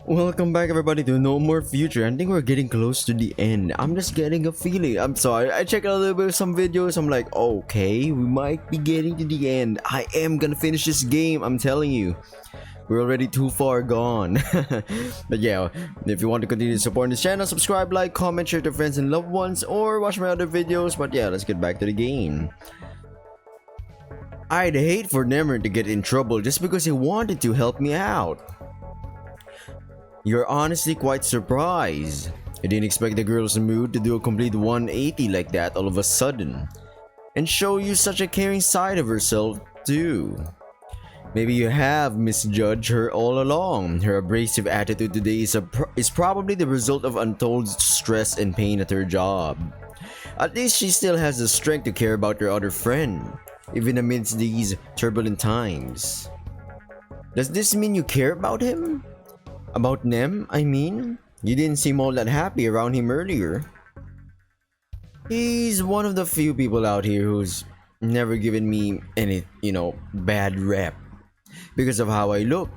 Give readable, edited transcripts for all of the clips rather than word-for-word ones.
Welcome back everybody to No More Future. I think we're getting close to the end. I'm just getting a feeling. I'm sorry. I checked out a little bit of some videos. I'm like, okay, we might be getting to the end. I am gonna finish this game. I'm telling you. We're already too far gone. But yeah, if you want to continue supporting this channel, subscribe, like, comment, share to friends and loved ones, or watch my other videos. But yeah, let's get back to the game. I'd hate for Nemmer to get in trouble just because he wanted to help me out. You're honestly quite surprised. I didn't expect the girl's mood to do a complete 180 like that all of a sudden. And show you such a caring side of herself too. Maybe you have misjudged her all along. Her abrasive attitude today is probably the result of untold stress and pain at her job. At least she still has the strength to care about her other friend, even amidst these turbulent times. Does this mean you care about him? About Nem, I mean? You didn't seem all that happy around him earlier. He's one of the few people out here who's never given me any, bad rep because of how I look.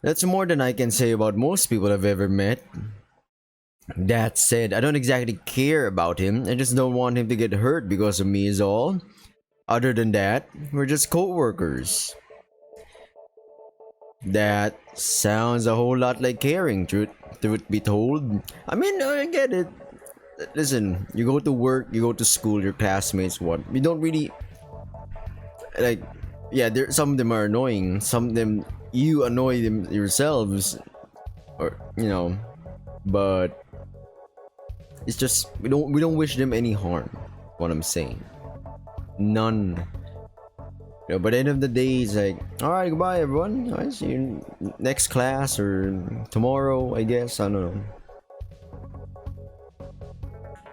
That's more than I can say about most people I've ever met. That said, I don't exactly care about him. I just don't want him to get hurt because of me is all. Other than that, we're just co-workers. That sounds a whole lot like caring, truth be told. I mean, I get it. Listen, you go to work, you go to school, your classmates, what? You don't really like. Yeah, some of them are annoying. Some of them you annoy them yourselves, or But it's just we don't wish them any harm. What I'm saying, none. But at the end of the day, it's like, alright, goodbye everyone. I'll see you next class or tomorrow, I guess. I don't know.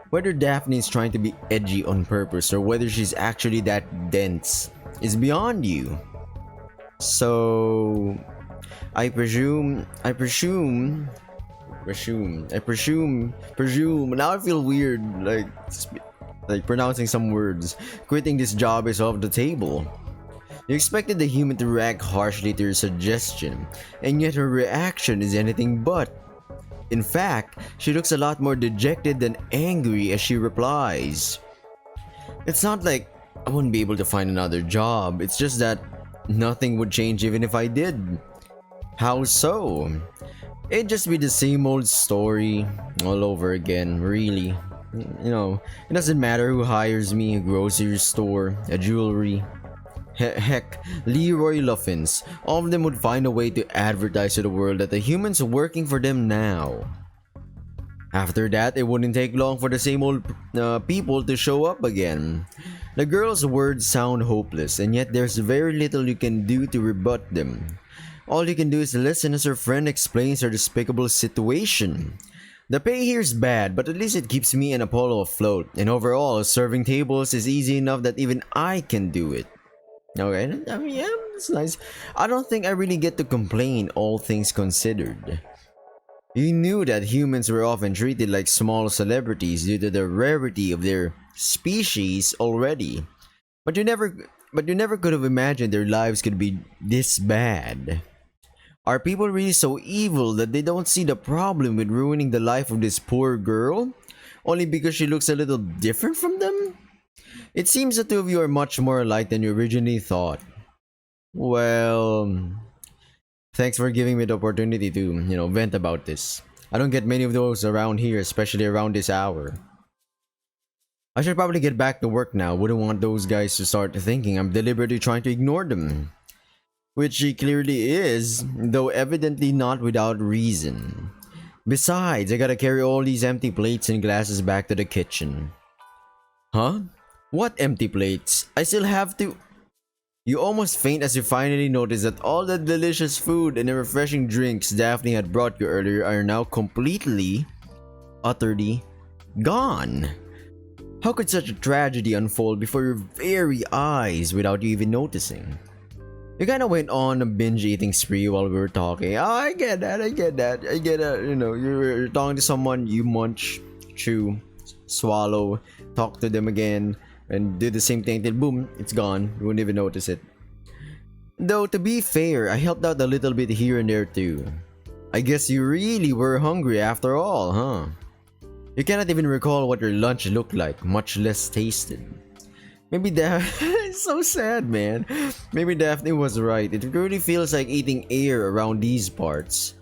Whether Daphne is trying to be edgy on purpose or whether she's actually that dense is beyond you. So, I presume. Now I feel weird, like pronouncing some words. Quitting this job is off the table. You expected the human to react harshly to your suggestion, and yet her reaction is anything but. In fact, she looks a lot more dejected than angry as she replies. It's not like I wouldn't be able to find another job, it's just that nothing would change even if I did. How so? It'd just be the same old story all over again, really. It doesn't matter who hires me, a grocery store, a jewelry. Heck, Leroy Luffins, all of them would find a way to advertise to the world that the humans are working for them now. After that, it wouldn't take long for the same old people to show up again. The girl's words sound hopeless, and yet there's very little you can do to rebut them. All you can do is listen as her friend explains her despicable situation. The pay here is bad, but at least it keeps me and Apollo afloat, and overall, serving tables is easy enough that even I can do it. Okay, I mean, yeah, it's nice. I don't think I really get to complain, all things considered. You knew that humans were often treated like small celebrities due to the rarity of their species already. But you never could have imagined their lives could be this bad. Are people really so evil that they don't see the problem with ruining the life of this poor girl? Only because she looks a little different from them? It seems the two of you are much more alike than you originally thought. Well, thanks for giving me the opportunity to, vent about this. I don't get many of those around here, especially around this hour. I should probably get back to work now. Wouldn't want those guys to start thinking I'm deliberately trying to ignore them. Which she clearly is, though evidently not without reason. Besides, I gotta carry all these empty plates and glasses back to the kitchen. Huh? What empty plates? I still have to... You almost faint as you finally notice that all the delicious food and the refreshing drinks Daphne had brought you earlier are now completely, utterly gone. How could such a tragedy unfold before your very eyes without you even noticing? You kinda went on a binge eating spree while we were talking. Oh, I get that. You're talking to someone, you munch, chew, swallow, talk to them again, and do the same thing till boom, it's gone. You wouldn't even notice it. Though to be fair, I helped out a little bit here and there too. I guess you really were hungry after all, huh? You cannot even recall what your lunch looked like, much less tasted. Maybe it's so sad, man. Maybe Daphne was right. It really feels like eating air around these parts.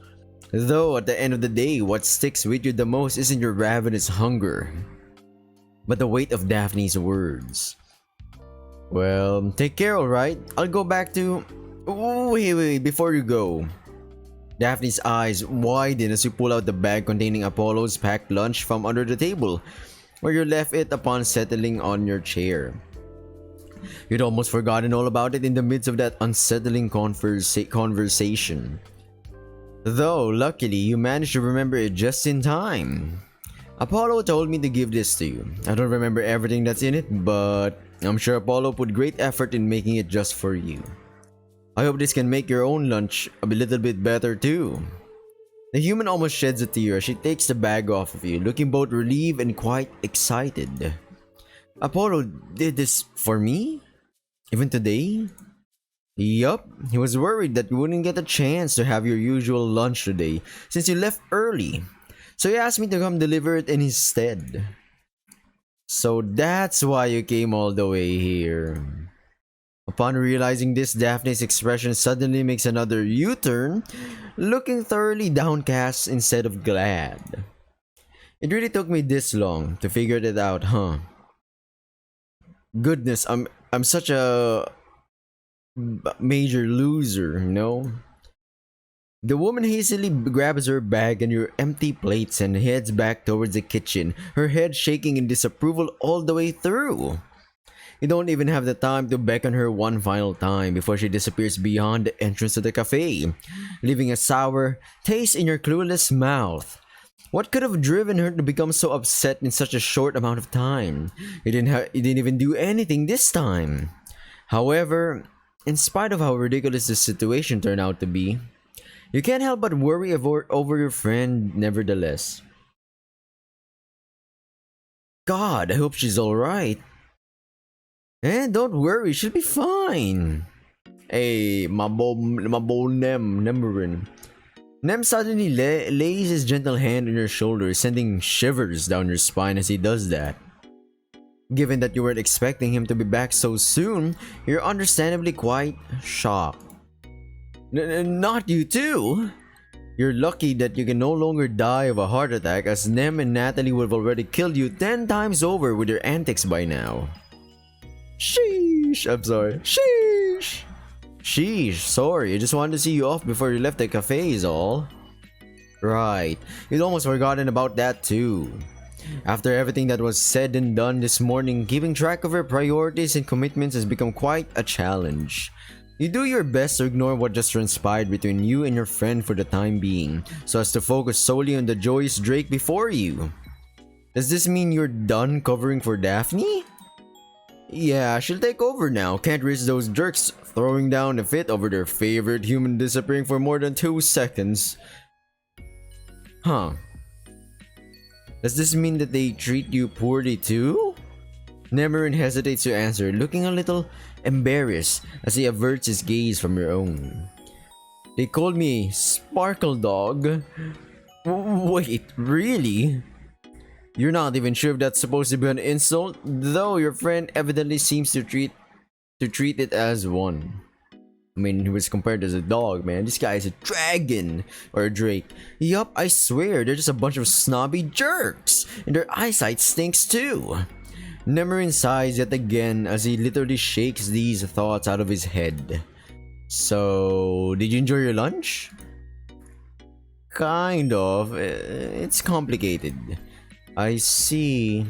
Though at the end of the day, what sticks with you the most isn't your ravenous hunger, but the weight of Daphne's words. Well, take care, alright? I'll go back to... Oh, wait, before you go. Daphne's eyes widen as you pull out the bag containing Apollo's packed lunch from under the table, where you left it upon settling on your chair. You'd almost forgotten all about it in the midst of that unsettling conversation. Though, luckily, you managed to remember it just in time. Apollo told me to give this to you. I don't remember everything that's in it, but I'm sure Apollo put great effort in making it just for you. I hope this can make your own lunch a little bit better too. The human almost sheds a tear as she takes the bag off of you, looking both relieved and quite excited. Apollo did this for me? Even today? Yup, he was worried that you wouldn't get a chance to have your usual lunch today since you left early. So he asked me to come deliver it in his stead. So that's why you came all the way here. Upon realizing this, Daphne's expression suddenly makes another U-turn, looking thoroughly downcast instead of glad. It really took me this long to figure it out, huh? Goodness, I'm such a major loser, you know? The woman hastily grabs her bag and your empty plates and heads back towards the kitchen, her head shaking in disapproval all the way through. You don't even have the time to beckon her one final time before she disappears beyond the entrance to the cafe, leaving a sour taste in your clueless mouth. What could have driven her to become so upset in such a short amount of time? You didn't even do anything this time. However, in spite of how ridiculous this situation turned out to be, you can't help but worry over your friend nevertheless. God, I hope she's alright. Don't worry, she'll be fine. Hey, mabo Nem. Nem suddenly lays his gentle hand on your shoulder, sending shivers down your spine as he does that. Given that you weren't expecting him to be back so soon, you're understandably quite shocked. Not you too! You're lucky that you can no longer die of a heart attack, as Nem and Natalie would have already killed you 10 times over with their antics by now. Sheesh, I'm sorry. Sheesh! Sheesh, sorry, I just wanted to see you off before you left the cafe is all. Right, you'd almost forgotten about that too. After everything that was said and done this morning, keeping track of your priorities and commitments has become quite a challenge. You do your best to ignore what just transpired between you and your friend for the time being, so as to focus solely on the joyous Drake before you. Does this mean you're done covering for Daphne? Yeah, she'll take over now. Can't risk those jerks throwing down a fit over their favorite human disappearing for more than 2 seconds. Huh. Does this mean that they treat you poorly too? Nemarin hesitates to answer, looking a little embarrassed as he averts his gaze from your own. They called me Sparkle Dog. Wait, really? You're not even sure if that's supposed to be an insult, though your friend evidently seems to treat it as one. I mean, he was compared as a dog, man. This guy is a dragon or a drake. Yup, I swear, they're just a bunch of snobby jerks, and their eyesight stinks too. Nemarin sighs yet again as he literally shakes these thoughts out of his head. So, did you enjoy your lunch? Kind of. It's complicated. I see.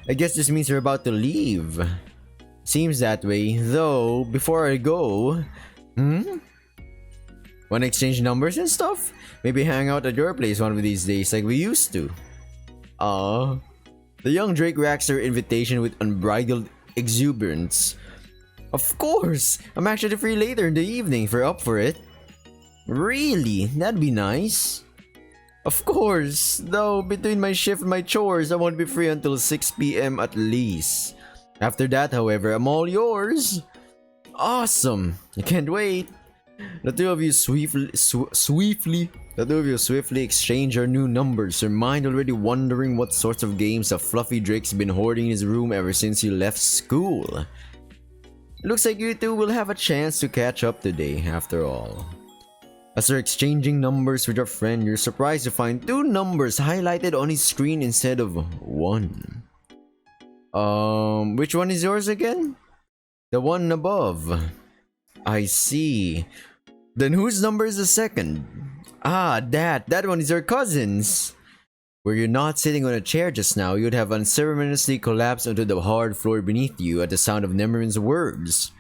I guess this means you're about to leave. Seems that way, though, before I go... Wanna exchange numbers and stuff? Maybe hang out at your place one of these days like we used to. The young Drake reacts to her invitation with unbridled exuberance. Of course! I'm actually free later in the evening if you're up for it. Really? That'd be nice. Of course, though between my shift and my chores, I won't be free until 6 PM at least. After that, however, I'm all yours. Awesome! I can't wait. The two of you swiftly The two of you swiftly exchange your new numbers, your mind already wondering what sorts of games a fluffy Drake's been hoarding in his room ever since he left school. Looks like you two will have a chance to catch up today, after all. As you're exchanging numbers with your friend, you're surprised to find two numbers highlighted on his screen instead of one. Which one is yours again? The one above. I see. Then whose number is the second? Ah, that one is your cousin's. Were you not sitting on a chair just now, you'd have unceremoniously collapsed onto the hard floor beneath you at the sound of Nemirin's words.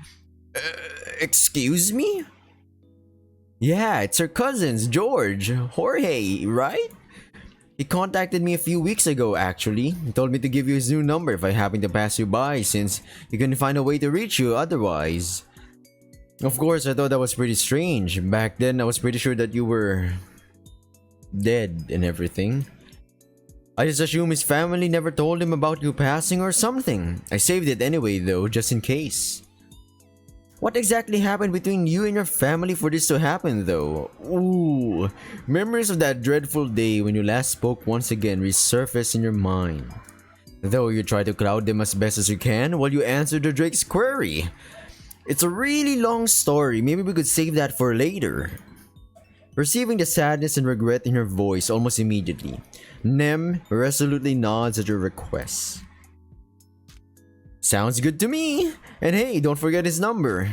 Excuse me? Yeah, it's her cousin's, George. Jorge, right? He contacted me a few weeks ago, actually. He told me to give you his new number if I happen to pass you by, since he couldn't find a way to reach you otherwise. Of course, I thought that was pretty strange. Back then, I was pretty sure that you were dead and everything. I just assume his family never told him about you passing or something. I saved it anyway though, just in case. What exactly happened between you and your family for this to happen though? Ooh, memories of that dreadful day when you last spoke once again resurface in your mind. Though you try to cloud them as best as you can while you answer the Drake's query. It's a really long story, maybe we could save that for later. Perceiving the sadness and regret in her voice almost immediately, Nem resolutely nods at your request. Sounds good to me! And hey, don't forget his number.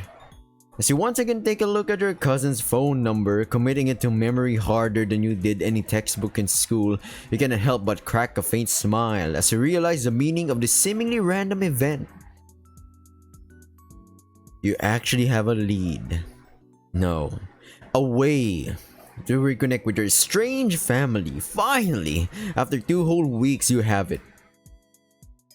As you once again take a look at your cousin's phone number, committing it to memory harder than you did any textbook in school, you cannot help but crack a faint smile as you realize the meaning of this seemingly random event. You actually have a lead. No. A way to reconnect with your strange family. Finally! After 2 whole weeks, you have it.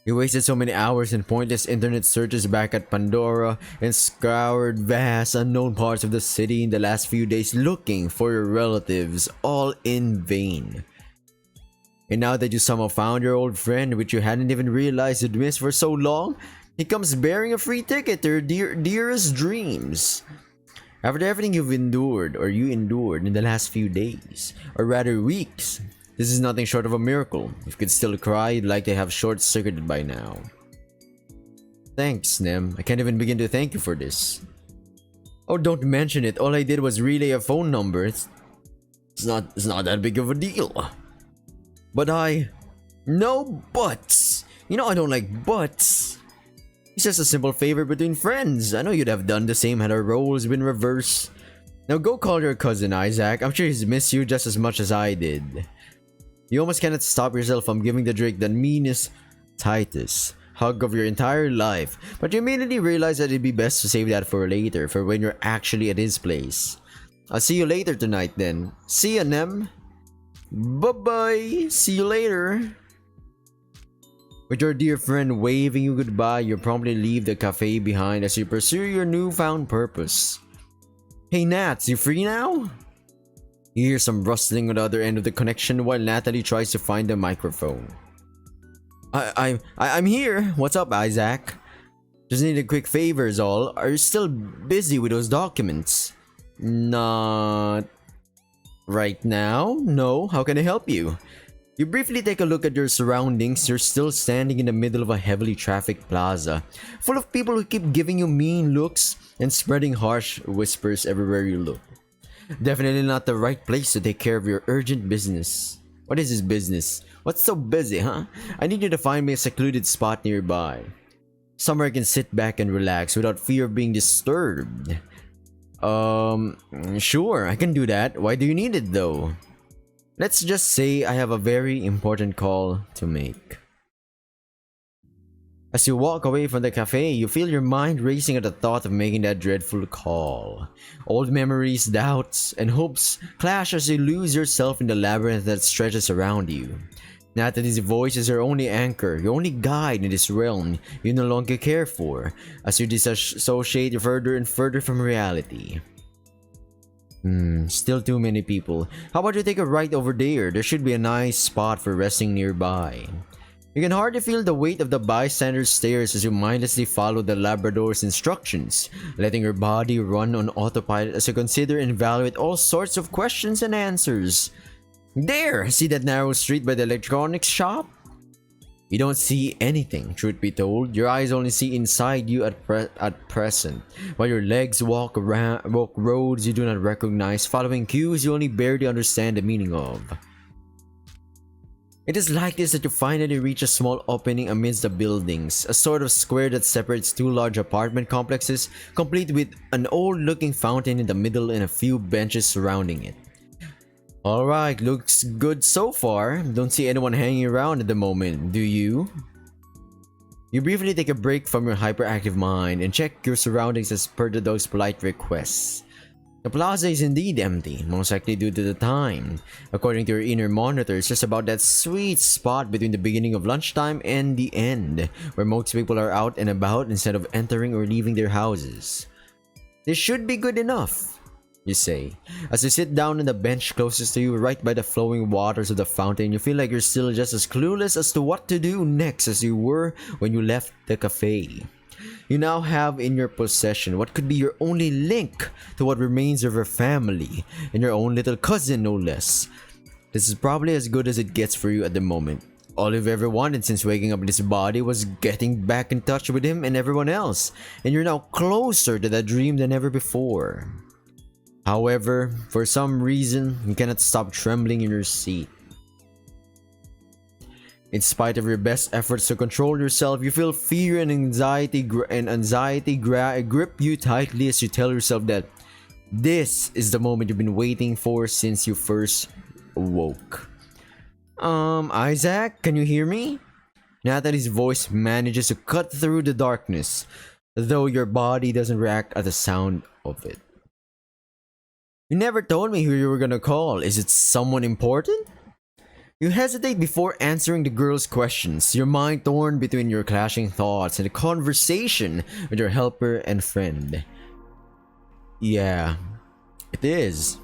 You wasted so many hours in pointless internet searches back at Pandora and scoured vast unknown parts of the city in the last few days looking for your relatives, all in vain. And now that you somehow found your old friend, which you hadn't even realized you'd missed for so long, he comes bearing a free ticket to your dearest dreams. After everything you endured in the last few days, or rather weeks, this is nothing short of a miracle. If you could still cry, you'd like to have short-circuited by now. Thanks, Nem. I can't even begin to thank you for this. Oh, don't mention it. All I did was relay a phone number. It's not that big of a deal. But no buts. You know I don't like buts. It's just a simple favor between friends. I know you'd have done the same had our roles been reversed. Now go call your cousin Isaac. I'm sure he's missed you just as much as I did. You almost cannot stop yourself from giving the Drake the meanest, tightest hug of your entire life. But you immediately realize that it'd be best to save that for later, for when you're actually at his place. I'll see you later tonight then. See ya, Nem. Bye-bye. See you later. With your dear friend waving you goodbye, you promptly leave the cafe behind as you pursue your newfound purpose. Hey Nats, you free now? You hear some rustling on the other end of the connection while Natalie tries to find the microphone. I'm here. What's up, Isaac? Just need a quick favor is all. Are you still busy with those documents? Not right now? No. How can I help you? You briefly take a look at your surroundings. You're still standing in the middle of a heavily trafficked plaza, full of people who keep giving you mean looks and spreading harsh whispers everywhere you look. Definitely not the right place to take care of your urgent business. What is this business? What's so busy, huh? I need you to find me a secluded spot nearby. Somewhere I can sit back and relax without fear of being disturbed. Sure, I can do that. Why do you need it though? Let's just say I have a very important call to make. As you walk away from the cafe, you feel your mind racing at the thought of making that dreadful call. Old memories, doubts, and hopes clash as you lose yourself in the labyrinth that stretches around you. Natalie's voice is your only anchor, your only guide in this realm you no longer care for, as you disassociate further and further from reality. Still too many people. How about you take a right over there? There should be a nice spot for resting nearby. You can hardly feel the weight of the bystander's stares as you mindlessly follow the Labrador's instructions, letting your body run on autopilot as you consider and evaluate all sorts of questions and answers. There! See that narrow street by the electronics shop? You don't see anything, truth be told. Your eyes only see inside you at present, while your legs walk roads you do not recognize, following cues you only barely understand the meaning of. It is like this that you finally reach a small opening amidst the buildings, a sort of square that separates two large apartment complexes, complete with an old-looking fountain in the middle and a few benches surrounding it. Alright, looks good so far. Don't see anyone hanging around at the moment, do you? You briefly take a break from your hyperactive mind and check your surroundings as per the dog's polite requests. The plaza is indeed empty, most likely due to the time. According to your inner monitor, it's just about that sweet spot between the beginning of lunchtime and the end, where most people are out and about instead of entering or leaving their houses. This should be good enough, you say. As you sit down on the bench closest to you, right by the flowing waters of the fountain, you feel like you're still just as clueless as to what to do next as you were when you left the cafe. You now have in your possession what could be your only link to what remains of your family, and your own little cousin no less. This is probably as good as it gets for you at the moment. All you've ever wanted since waking up in this body was getting back in touch with him and everyone else, and you're now closer to that dream than ever before. However, for some reason, you cannot stop trembling in your seat. In spite of your best efforts to control yourself, you feel fear and anxiety grip you tightly as you tell yourself that this is the moment you've been waiting for since you first awoke. Isaac, can you hear me? Natalie's voice manages to cut through the darkness, though your body doesn't react at the sound of it. You never told me who you were gonna call. Is it someone important? You hesitate before answering the girl's questions, your mind torn between your clashing thoughts and a conversation with your helper and friend. Yeah, it is.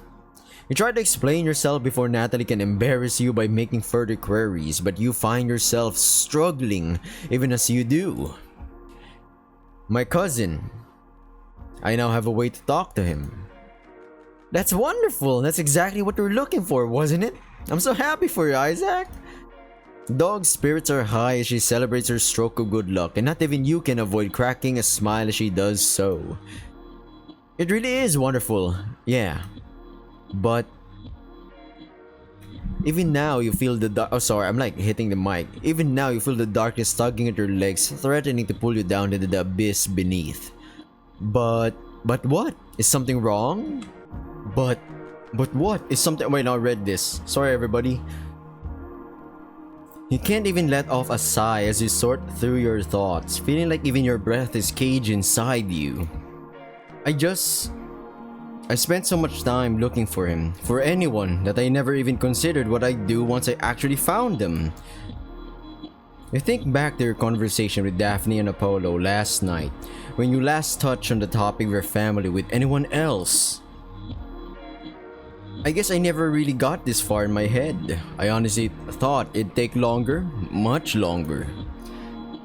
You try to explain yourself before Natalie can embarrass you by making further queries, but you find yourself struggling even as you do. My cousin. I now have a way to talk to him. That's wonderful. That's exactly what we were looking for, wasn't it? I'm so happy for you, Isaac. Dog's spirits are high as she celebrates her stroke of good luck, and not even you can avoid cracking a smile as she does so. It really is wonderful, yeah. But even now you feel the I'm like hitting the mic. Even now you feel the darkness tugging at your legs, threatening to pull you down into the abyss beneath. But what? Is something wrong? But what? Is something... Wait, now I read this. Sorry, everybody. You can't even let off a sigh as you sort through your thoughts, feeling like even your breath is caged inside you. I spent so much time looking for him, for anyone, that I never even considered what I'd do once I actually found them. You think back to your conversation with Daphne and Apollo last night, when you last touched on the topic of your family with anyone else. I guess I never really got this far in my head. I honestly thought it'd take longer, much longer.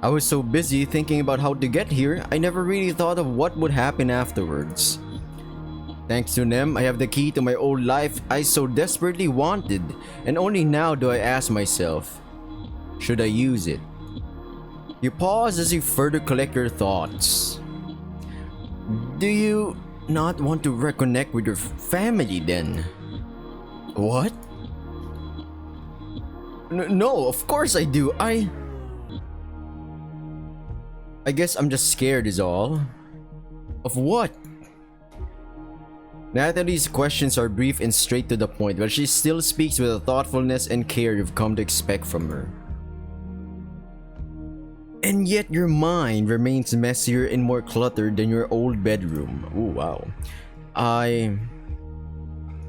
I was so busy thinking about how to get here, I never really thought of what would happen afterwards. Thanks to them, I have the key to my old life I so desperately wanted, and only now do I ask myself, should I use it? You pause as you further collect your thoughts. Do you not want to reconnect with your family then? What? No, of course I do. I guess I'm just scared is all. Of what? Natalie's questions are brief and straight to the point, but she still speaks with the thoughtfulness and care you've come to expect from her. And yet your mind remains messier and more cluttered than your old bedroom. Ooh, wow. I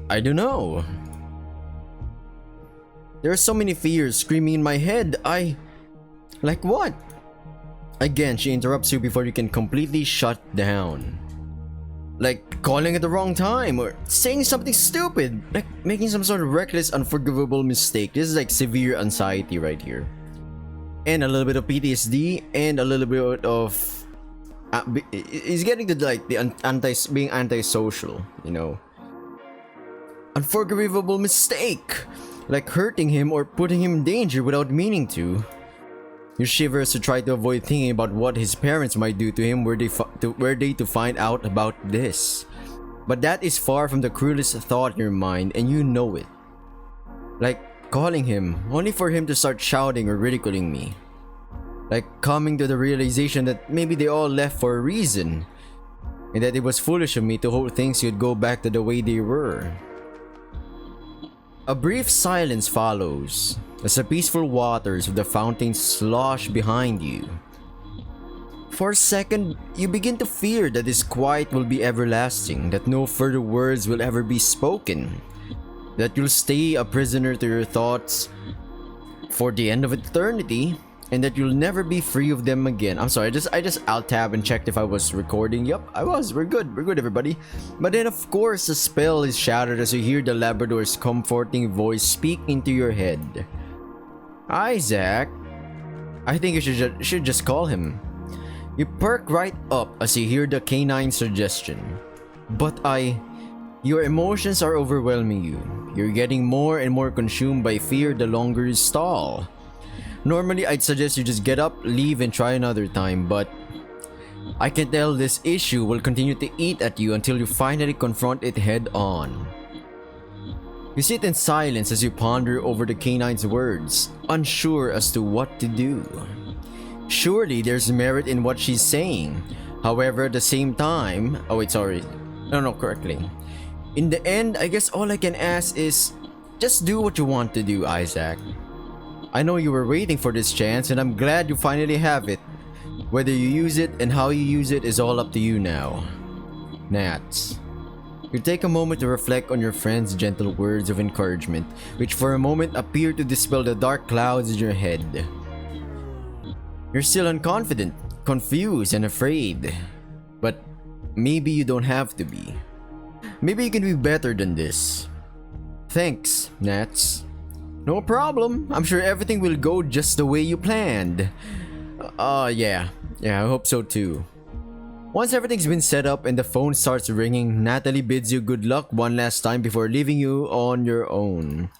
don't know. There are so many fears screaming in my head. Like what? Again, she interrupts you before you can completely shut down. Like calling at the wrong time or saying something stupid. Like making some sort of reckless, unforgivable mistake. This is like severe anxiety right here. and a little bit of PTSD, and a little bit of he's getting to like the being antisocial, you know. Unforgivable mistake, like hurting him or putting him in danger without meaning to. You shiver as you try to avoid thinking about what his parents might do to him were they to find out about this. But that is far from the cruelest thought in your mind, and you know it. Like calling him, only for him to start shouting or ridiculing me. Like coming to the realization that maybe they all left for a reason, and that it was foolish of me to hope things would go back to the way they were. A brief silence follows, as the peaceful waters of the fountain slosh behind you. For a second, you begin to fear that this quiet will be everlasting, that no further words will ever be spoken, that you'll stay a prisoner to your thoughts for the end of eternity, and that you'll never be free of them again. I'm sorry, I just alt tab and checked if I was recording. Yup, I was. We're good everybody. But then of course the spell is shattered as you hear the Labrador's comforting voice speak into your head. Isaac, I think you should just call him. You perk right up as you hear the canine suggestion. But your emotions are overwhelming you. You're getting more and more consumed by fear the longer you stall. Normally, I'd suggest you just get up, leave, and try another time, but I can tell this issue will continue to eat at you until you finally confront it head on. You sit in silence as you ponder over the canine's words, unsure as to what to do. Surely there's merit in what she's saying. However, at the same time... Oh wait, sorry. No, correctly. In the end, I guess all I can ask is, just do what you want to do, Isaac. I know you were waiting for this chance, and I'm glad you finally have it. Whether you use it and how you use it is all up to you now. Nats. You take a moment to reflect on your friend's gentle words of encouragement, which for a moment appear to dispel the dark clouds in your head. You're still unconfident, confused, and afraid. But maybe you don't have to be. Maybe you can be better than this. Thanks, Nats. No problem. I'm sure everything will go just the way you planned. Yeah, I hope so too. Once everything's been set up and the phone starts ringing, Natalie bids you good luck one last time before leaving you on your own.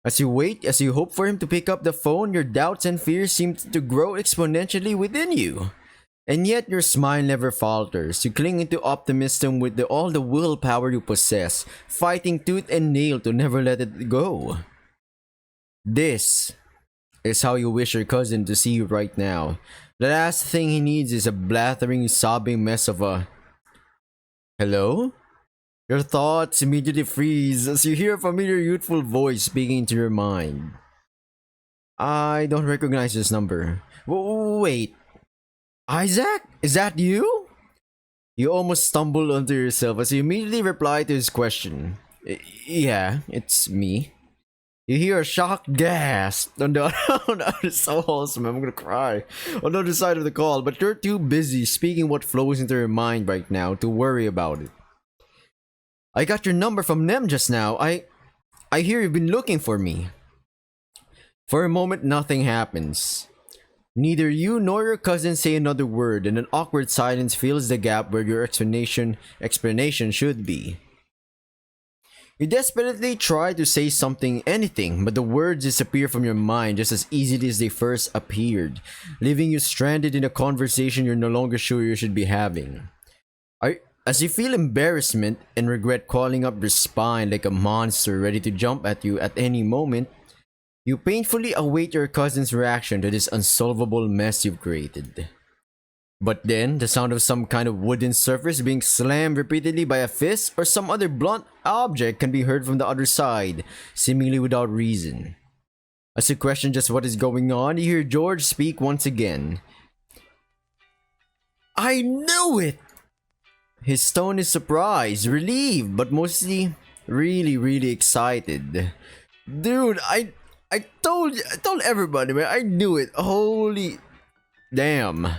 As you wait, as you hope for him to pick up the phone, your doubts and fears seem to grow exponentially within you. And yet your smile never falters. You cling into optimism with all the willpower you possess, fighting tooth and nail to never let it go. This is how you wish your cousin to see you right now. The last thing he needs is a blathering, sobbing mess of a... Hello? Your thoughts immediately freeze as you hear a familiar youthful voice speaking to your mind. I don't recognize this number. Wait. Isaac? Is that you? You almost stumble onto yourself as you immediately reply to his question. Yeah, it's me. You hear a shocked gasp on the other so wholesome, I'm gonna cry. On the other side of the call, but you're too busy speaking what flows into your mind right now to worry about it. I got your number from Nem just now. I hear you've been looking for me. For a moment, nothing happens. Neither you nor your cousin say another word, and an awkward silence fills the gap where your explanation should be. You desperately try to say anything, but the words disappear from your mind just as easily as they first appeared, leaving you stranded in a conversation you're no longer sure you should be having. As you feel embarrassment and regret crawling up your spine like a monster ready to jump at you at any moment, you painfully await your cousin's reaction to this unsolvable mess you've created. But then, the sound of some kind of wooden surface being slammed repeatedly by a fist or some other blunt object can be heard from the other side, seemingly without reason. As you question just what is going on, you hear George speak once again. I knew it! His tone is surprised, relieved, but mostly really excited. Dude, I told everybody, man, I knew it. Holy damn.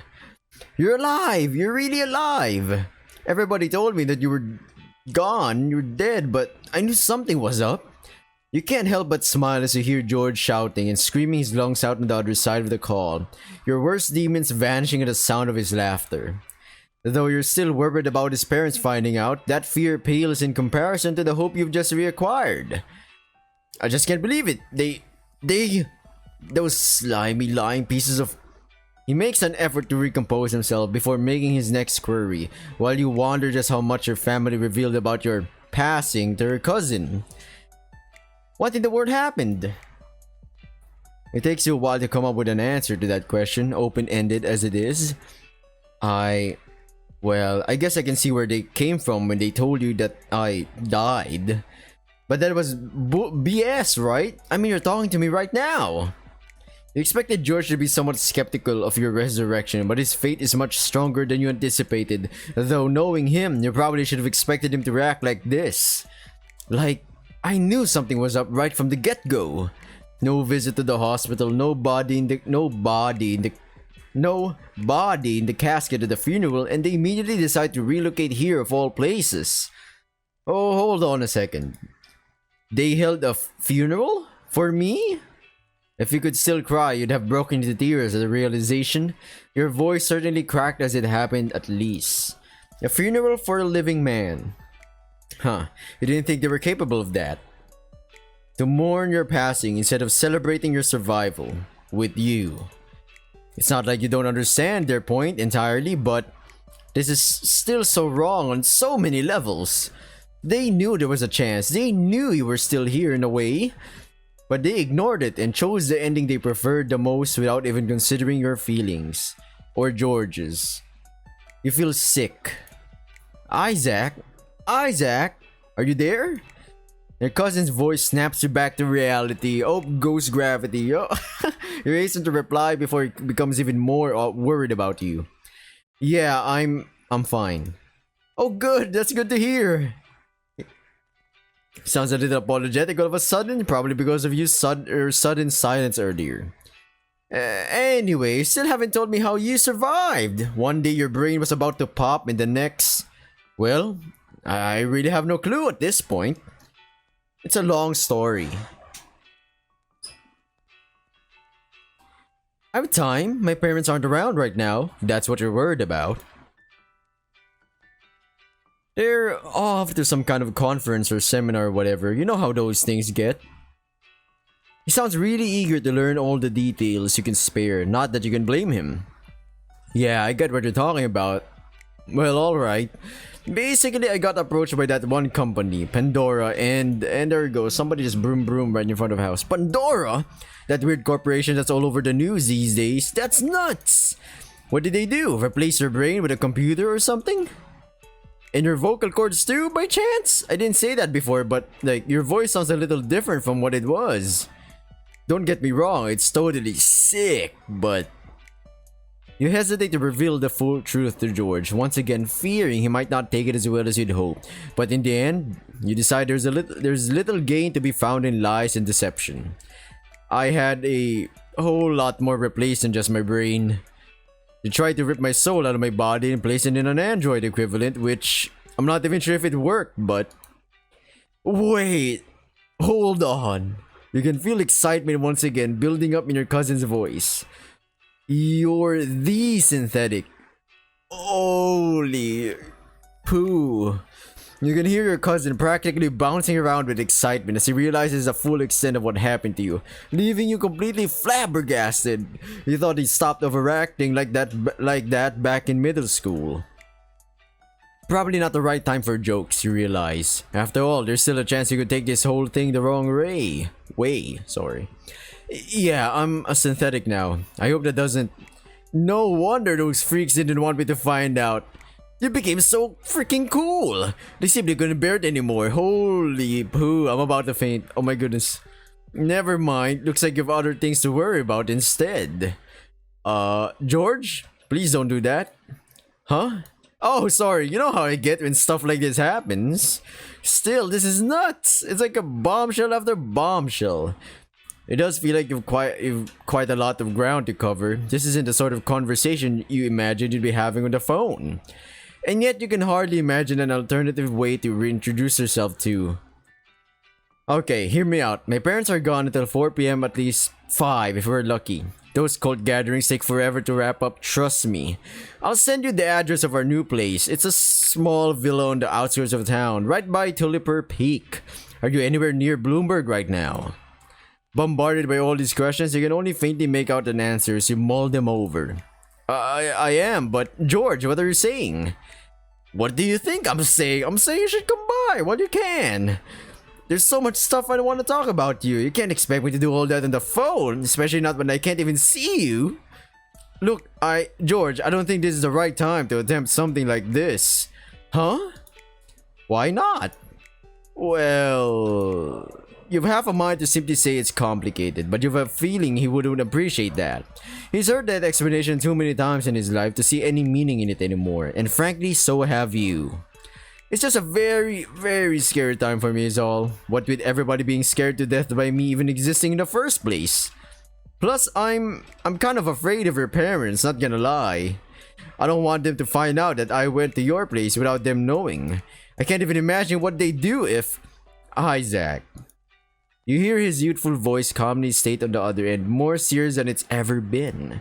You're alive! You're really alive! Everybody told me that you were gone, you were dead, but I knew something was up. You can't help but smile as you hear George shouting and screaming his lungs out on the other side of the call, your worst demons vanishing at the sound of his laughter. Though you're still worried about his parents finding out, that fear pales in comparison to the hope you've just reacquired. I just can't believe it. Those slimy, lying pieces of... He makes an effort to recompose himself before making his next query, while you wonder just how much your family revealed about your passing to her cousin. What in the world happened? It takes you a while to come up with an answer to that question, open-ended as it is. Well, I guess I can see where they came from when they told you that I died. But that was BS, right? I mean, you're talking to me right now. You expected George to be somewhat skeptical of your resurrection, but his fate is much stronger than you anticipated. Though knowing him, you probably should have expected him to react like this. Like, I knew something was up right from the get-go. No visit to the hospital, no body in the casket at the funeral, and they immediately decide to relocate here of all places. Oh, hold on a second. They held a funeral? For me? If you could still cry, you'd have broken into tears at the realization. Your voice certainly cracked as it happened, at least. A funeral for a living man. Huh, you didn't think they were capable of that. To mourn your passing instead of celebrating your survival with you. It's not like you don't understand their point entirely, but this is still so wrong on so many levels. They knew there was a chance. They knew you were still here in a way. But they ignored it and chose the ending they preferred the most without even considering your feelings. Or George's. You feel sick. Isaac? Isaac? Are you there? Your cousin's voice snaps you back to reality. Oh, ghost gravity. Oh. You hasten to reply before he becomes even more worried about you. Yeah, I'm fine. Oh good, that's good to hear. Sounds a little apologetic all of a sudden, probably because of your sudden silence earlier. Anyway, you still haven't told me how you survived. One day your brain was about to pop and the next... Well, I really have no clue at this point. It's a long story. I have time. My parents aren't around right now. That's what you're worried about. They're off to some kind of conference or seminar or whatever. You know how those things get. He sounds really eager to learn all the details you can spare. Not that you can blame him. Yeah, I get what you're talking about. Well, alright. Basically, I got approached by that one company, Pandora, and there you go. Somebody just broom right in front of the house. Pandora? That weird corporation that's all over the news these days. That's nuts! What did they do? Replace your brain with a computer or something? And your vocal cords too, by chance? I didn't say that before, but like your voice sounds a little different from what it was. Don't get me wrong, it's totally sick, but... You hesitate to reveal the full truth to George, once again fearing he might not take it as well as you'd hoped. But in the end, you decide there's little gain to be found in lies and deception. I had a whole lot more replaced than just my brain. They tried to rip my soul out of my body and place it in an android equivalent, which I'm not even sure if it worked, but... Wait, hold on. You can feel excitement once again building up in your cousin's voice. You're the synthetic. Holy poo. You can hear your cousin practically bouncing around with excitement as he realizes the full extent of what happened to you, leaving you completely flabbergasted. You thought he stopped overacting like that back in middle school. Probably not the right time for jokes, you realize. After all, there's still a chance you could take this whole thing the wrong way. Sorry. Yeah, I'm a synthetic now. I hope that doesn't... No wonder those freaks didn't want me to find out. You became so freaking cool. They simply couldn't bear it anymore. Holy poo, I'm about to faint. Oh my goodness. Never mind. Looks like you have other things to worry about instead. George? Please don't do that. Huh? Oh, sorry. You know how I get when stuff like this happens. Still, this is nuts. It's like a bombshell after bombshell. It does feel like you've quite a lot of ground to cover. This isn't the sort of conversation you imagined you'd be having on the phone. And yet you can hardly imagine an alternative way to reintroduce yourself to... Okay, hear me out. My parents are gone until 4 p.m. at least 5 if we're lucky. Those cult gatherings take forever to wrap up, trust me. I'll send you the address of our new place. It's a small villa on the outskirts of town, right by Tuliper Peak. Are you anywhere near Bloomberg right now? Bombarded by all these questions, you can only faintly make out an answer as you mull them over. I am, but George, what are you saying? What do you think I'm saying? I'm saying you should come by while you can. There's so much stuff I want to talk about you. You can't expect me to do all that on the phone, especially not when I can't even see you. Look, George, I don't think this is the right time to attempt something like this. Huh? Why not? Well, you've half a mind to simply say it's complicated, but you've a feeling he wouldn't appreciate that. He's heard that explanation too many times in his life to see any meaning in it anymore, and frankly, so have you. It's just a very, very scary time for me is all. What with everybody being scared to death by me even existing in the first place. Plus, I'm kind of afraid of your parents, not gonna lie. I don't want them to find out that I went to your place without them knowing. I can't even imagine what they'd do if... Isaac. You hear his youthful voice calmly state on the other end, more serious than it's ever been.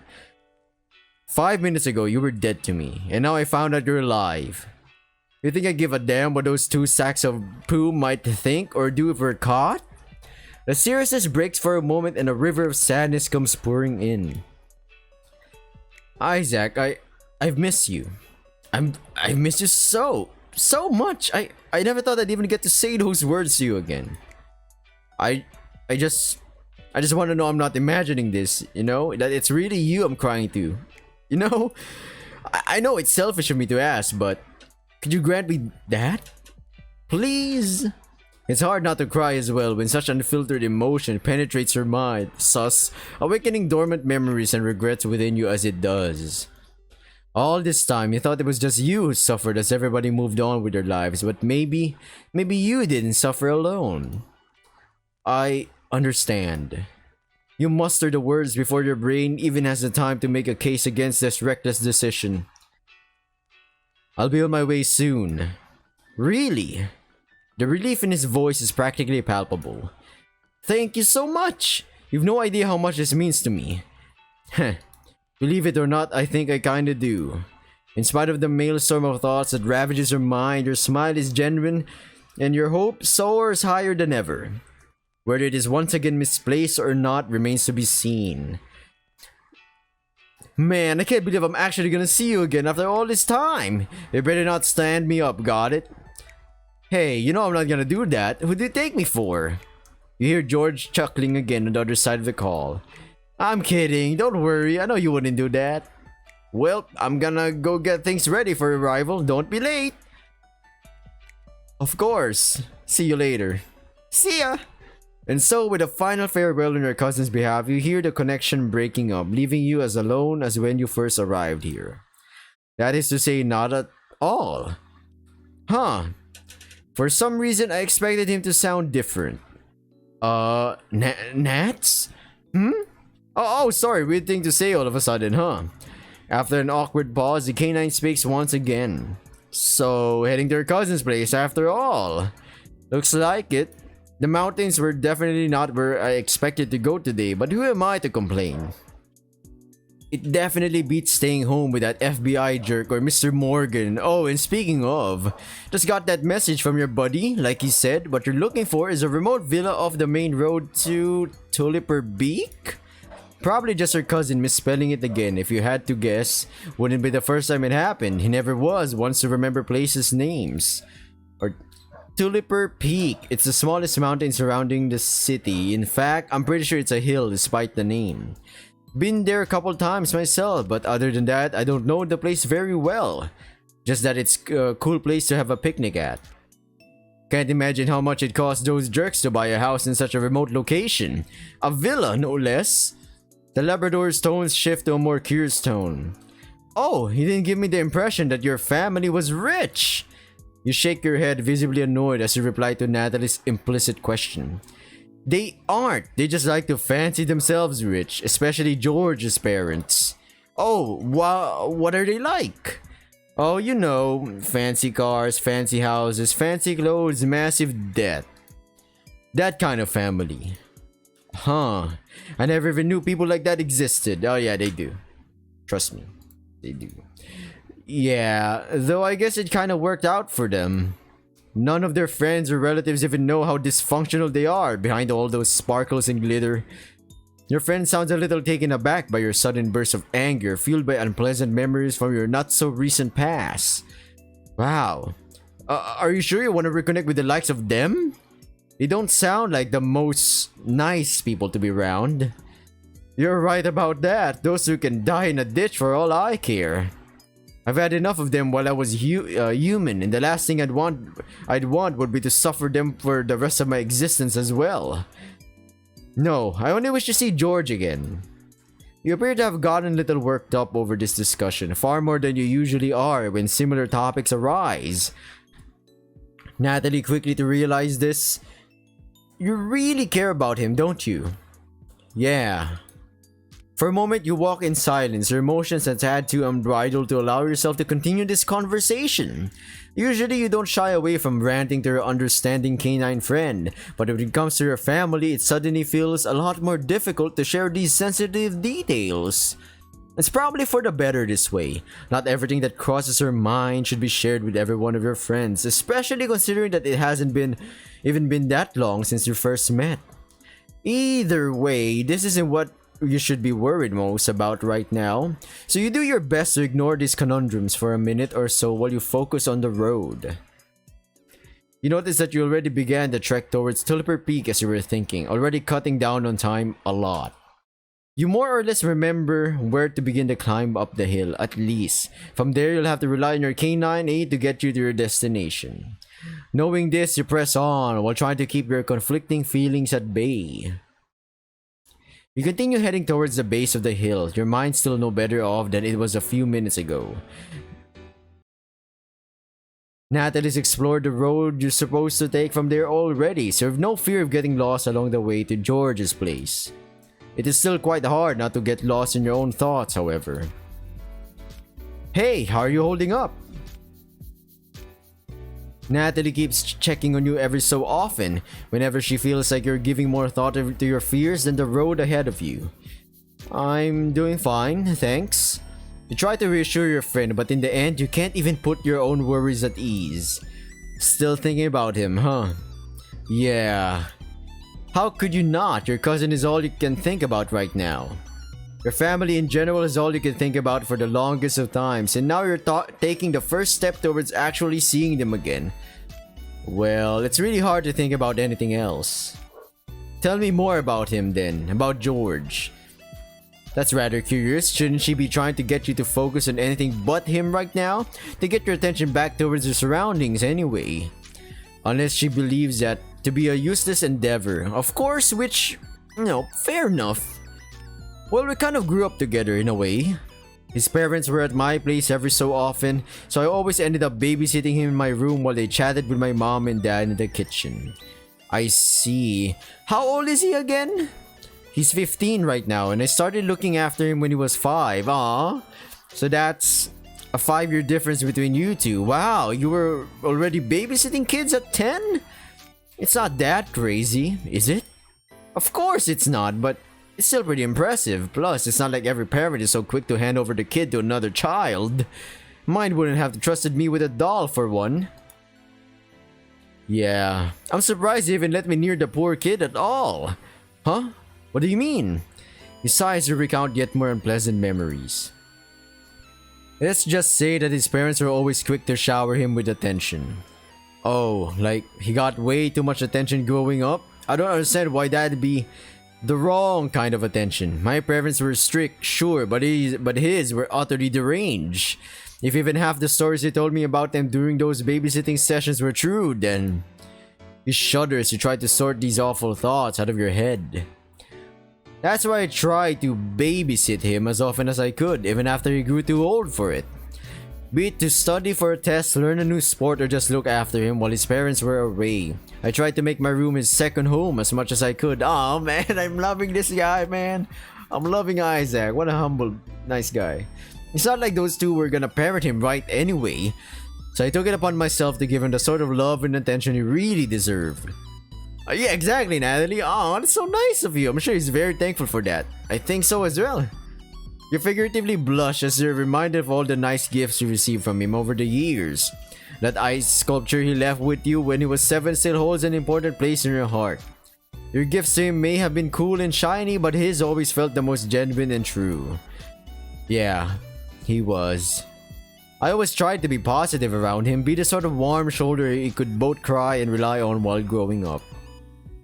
5 minutes ago, you were dead to me, and now I found out you're alive. You think I give a damn what those 2 sacks of poo might think or do if we're caught? The seriousness breaks for a moment and a river of sadness comes pouring in. Isaac, I've missed you. I've missed you so much. I never thought I'd even get to say those words to you again. I just want to know I'm not imagining this, you know? That it's really you I'm crying to. You know? I know it's selfish of me to ask, but could you grant me that? Please? It's hard not to cry as well when such unfiltered emotion penetrates your mind, sus, awakening dormant memories and regrets within you as it does. All this time, you thought it was just you who suffered as everybody moved on with their lives, but maybe you didn't suffer alone. I understand. You muster the words before your brain even has the time to make a case against this reckless decision. I'll be on my way soon. Really? The relief in his voice is practically palpable. Thank you so much! You've no idea how much this means to me. Heh. Believe it or not, I think I kinda do. In spite of the maelstrom of thoughts that ravages your mind, your smile is genuine, and your hope soars higher than ever. Whether it is once again misplaced or not remains to be seen. Man, I can't believe I'm actually gonna see you again after all this time. You better not stand me up, got it? Hey, you know I'm not gonna do that. Who do you take me for? You hear George chuckling again on the other side of the call. I'm kidding, don't worry, I know you wouldn't do that. Well, I'm gonna go get things ready for arrival, don't be late. Of course. See you later. See ya! And so, with a final farewell on your cousin's behalf, you hear the connection breaking up, leaving you as alone as when you first arrived here. That is to say, not at all. Huh. For some reason, I expected him to sound different. Nats? Oh, sorry, weird thing to say all of a sudden, huh? After an awkward pause, the canine speaks once again. So, heading to your cousin's place after all. Looks like it. The mountains were definitely not where I expected to go today, but who am I to complain? It definitely beats staying home with that FBI jerk or Mr. Morgan. Oh, and speaking of, just got that message from your buddy. Like he said, what you're looking for is a remote villa off the main road to Tuliper Peak? Probably just her cousin misspelling it again. If you had to guess, wouldn't be the first time it happened. He never was once to remember places' names. Or Tuliper Peak. It's the smallest mountain surrounding the city. In fact, I'm pretty sure it's a hill despite the name. Been there a couple times myself, but other than that, I don't know the place very well. Just that it's a cool place to have a picnic at. Can't imagine how much it cost those jerks to buy a house in such a remote location. A villa, no less. The Labrador's tones shift to a more curious tone. Oh, he didn't give me the impression that your family was rich. You shake your head, visibly annoyed as you reply to Natalie's implicit question. They aren't. They just like to fancy themselves rich, especially George's parents. Oh, what are they like? Oh, you know, fancy cars, fancy houses, fancy clothes, massive debt. That kind of family. Huh. I never even knew people like that existed. Oh yeah, they do. Trust me. They do. Yeah, though I guess it kind of worked out for them. None of their friends or relatives even know how dysfunctional they are behind all those sparkles and glitter. Your friend sounds a little taken aback by your sudden burst of anger, fueled by unpleasant memories from your not-so-recent past. Wow. Are you sure you want to reconnect with the likes of them? They don't sound like the most nice people to be around. You're right about that. Those who can die in a ditch for all I care. I've had enough of them while I was human, and the last thing I'd want would be to suffer them for the rest of my existence as well. No, I only wish to see George again. You appear to have gotten a little worked up over this discussion, far more than you usually are when similar topics arise. Natalie quickly to realize this. You really care about him, don't you? Yeah. For a moment, you walk in silence, your emotions a tad too unbridled to allow yourself to continue this conversation. Usually, you don't shy away from ranting to your understanding canine friend, but when it comes to your family, it suddenly feels a lot more difficult to share these sensitive details. It's probably for the better this way. Not everything that crosses your mind should be shared with every one of your friends, especially considering that it hasn't even been that long since you first met. Either way, this isn't what you should be worried most about right now, so you do your best to ignore these conundrums for a minute or so while you focus on the road. You notice that you already began the trek towards Tulipper Peak as you were thinking, already cutting down on time a lot. You more or less remember where to begin the climb up the hill, at least. From there, you'll have to rely on your canine aid to get you to your destination. Knowing this, you press on while trying to keep your conflicting feelings at bay. You continue heading towards the base of the hill, your mind still no better off than it was a few minutes ago. Natalie's explored the road you're supposed to take from there already, so you have no fear of getting lost along the way to George's place. It is still quite hard not to get lost in your own thoughts, however. Hey, how are you holding up? Natalie keeps checking on you every so often, whenever she feels like you're giving more thought to your fears than the road ahead of you. I'm doing fine, thanks. You try to reassure your friend, but in the end, you can't even put your own worries at ease. Still thinking about him, huh? Yeah. How could you not? Your cousin is all you can think about right now. Your family in general is all you can think about for the longest of times, and now you're taking the first step towards actually seeing them again. Well, it's really hard to think about anything else. Tell me more about him then, about George. That's rather curious. Shouldn't she be trying to get you to focus on anything but him right now? To get your attention back towards your surroundings anyway. Unless she believes that to be a useless endeavor. Of course, which, fair enough. Well, we kind of grew up together in a way. His parents were at my place every so often, so I always ended up babysitting him in my room while they chatted with my mom and dad in the kitchen. I see. How old is he again? He's 15 right now, and I started looking after him when he was 5. Aww. So that's a 5-year difference between you two. Wow, you were already babysitting kids at 10? It's not that crazy, is it? Of course it's not, but it's still pretty impressive. Plus, it's not like every parent is so quick to hand over the kid to another child. Mine wouldn't have trusted me with a doll for one. Yeah, I'm surprised they even let me near the poor kid at all. Huh? What do you mean? He sighs to recount yet more unpleasant memories. Let's just say that his parents were always quick to shower him with attention. Oh, like he got way too much attention growing up? I don't understand why that'd be the wrong kind of attention. My parents were strict, sure, but his were utterly deranged. If even half the stories he told me about them during those babysitting sessions were true, then you shudder as you try to sort these awful thoughts out of your head. That's why I tried to babysit him as often as I could, even after he grew too old for it. Be it to study for a test, learn a new sport, or just look after him while his parents were away. I tried to make my room his second home as much as I could. Oh man, I'm loving this guy, man. I'm loving Isaac. What a humble, nice guy. It's not like those two were gonna parent him right anyway. So I took it upon myself to give him the sort of love and attention he really deserved. Yeah, exactly, Natalie. Oh, that's so nice of you. I'm sure he's very thankful for that. I think so as well. You figuratively blush as you're reminded of all the nice gifts you received from him over the years. That ice sculpture he left with you when he was 7 still holds an important place in your heart. Your gifts to him may have been cool and shiny, but his always felt the most genuine and true. Yeah, he was. I always tried to be positive around him, be the sort of warm shoulder he could both cry and rely on while growing up.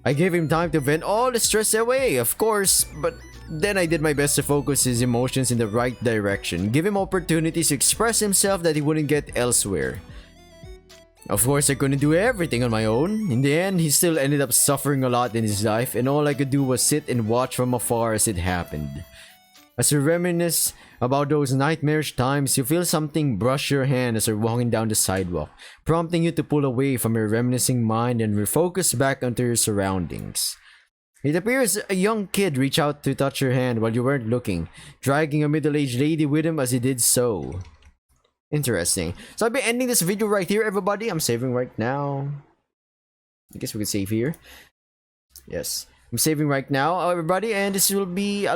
I gave him time to vent all the stress away, of course, but then I did my best to focus his emotions in the right direction, give him opportunities to express himself that he wouldn't get elsewhere. Of course, I couldn't do everything on my own. In the end, he still ended up suffering a lot in his life, and all I could do was sit and watch from afar as it happened. As you reminisce about those nightmarish times, you feel something brush your hand as you're walking down the sidewalk, prompting you to pull away from your reminiscing mind and refocus back onto your surroundings. It appears a young kid reached out to touch your hand while you weren't looking, dragging a middle-aged lady with him as he did so. Interesting. So I'll be ending this video right here, everybody. I'm saving right now. I guess we can save here. Yes. I'm saving right now, everybody, and I'll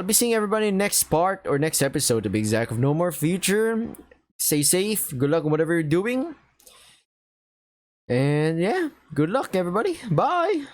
be seeing everybody next part, or next episode to be exact, of No More Future. Stay safe, good luck on whatever you're doing. And yeah, good luck, everybody. Bye!